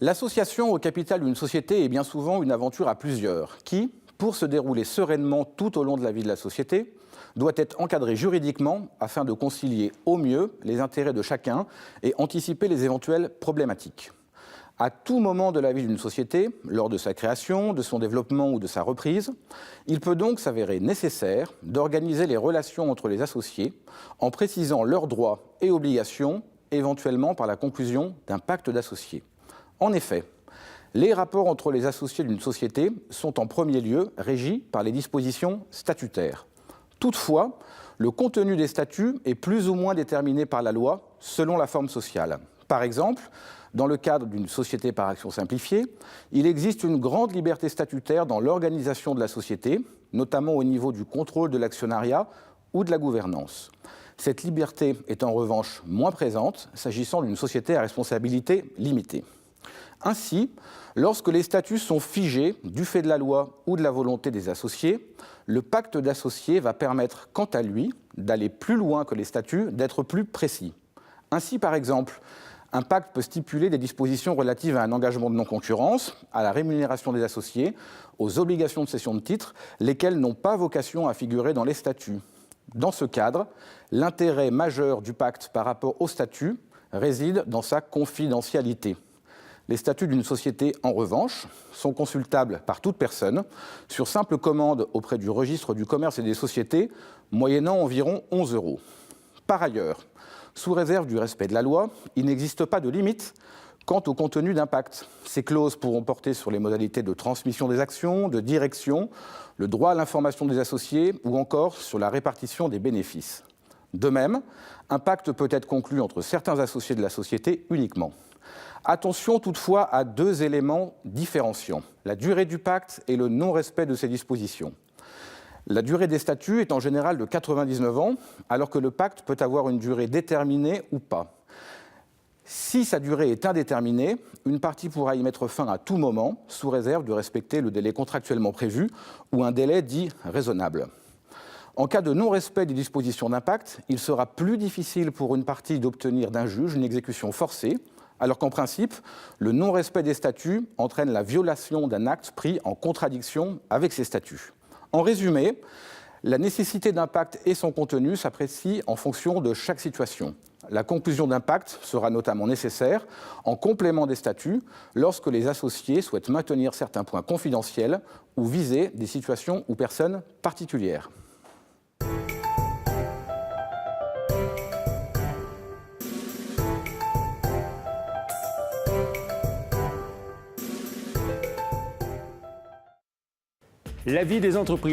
L'association au capital d'une société est bien souvent une aventure à plusieurs qui, pour se dérouler sereinement tout au long de la vie de la société, doit être encadrée juridiquement afin de concilier au mieux les intérêts de chacun et anticiper les éventuelles problématiques. À tout moment de la vie d'une société, lors de sa création, de son développement ou de sa reprise, il peut donc s'avérer nécessaire d'organiser les relations entre les associés en précisant leurs droits et obligations, éventuellement par la conclusion d'un pacte d'associés. En effet, les rapports entre les associés d'une société sont en premier lieu régis par les dispositions statutaires. Toutefois, le contenu des statuts est plus ou moins déterminé par la loi selon la forme sociale. Par exemple, dans le cadre d'une société par action simplifiée, il existe une grande liberté statutaire dans l'organisation de la société, notamment au niveau du contrôle de l'actionnariat ou de la gouvernance. Cette liberté est en revanche moins présente s'agissant d'une société à responsabilité limitée. Ainsi, lorsque les statuts sont figés du fait de la loi ou de la volonté des associés, le pacte d'associés va permettre, quant à lui, d'aller plus loin que les statuts, d'être plus précis. Ainsi, par exemple, un pacte peut stipuler des dispositions relatives à un engagement de non-concurrence, à la rémunération des associés, aux obligations de cession de titres, lesquelles n'ont pas vocation à figurer dans les statuts. Dans ce cadre, l'intérêt majeur du pacte par rapport aux statuts réside dans sa confidentialité. Les statuts d'une société, en revanche, sont consultables par toute personne sur simple commande auprès du registre du commerce et des sociétés, moyennant environ 11 €. Par ailleurs, sous réserve du respect de la loi, il n'existe pas de limite quant au contenu d'un pacte. Ces clauses pourront porter sur les modalités de transmission des actions, de direction, le droit à l'information des associés ou encore sur la répartition des bénéfices. De même, un pacte peut être conclu entre certains associés de la société uniquement. Attention toutefois à deux éléments différenciants, la durée du pacte et le non-respect de ses dispositions. La durée des statuts est en général de 99 ans, alors que le pacte peut avoir une durée déterminée ou pas. Si sa durée est indéterminée, une partie pourra y mettre fin à tout moment, sous réserve de respecter le délai contractuellement prévu ou un délai dit raisonnable. En cas de non-respect des dispositions d'un pacte, il sera plus difficile pour une partie d'obtenir d'un juge une exécution forcée, alors qu'en principe, le non-respect des statuts entraîne la violation d'un acte pris en contradiction avec ces statuts. En résumé, la nécessité d'un pacte et son contenu s'apprécient en fonction de chaque situation. La conclusion d'un pacte sera notamment nécessaire en complément des statuts lorsque les associés souhaitent maintenir certains points confidentiels ou viser des situations ou personnes particulières. La vie des entreprises.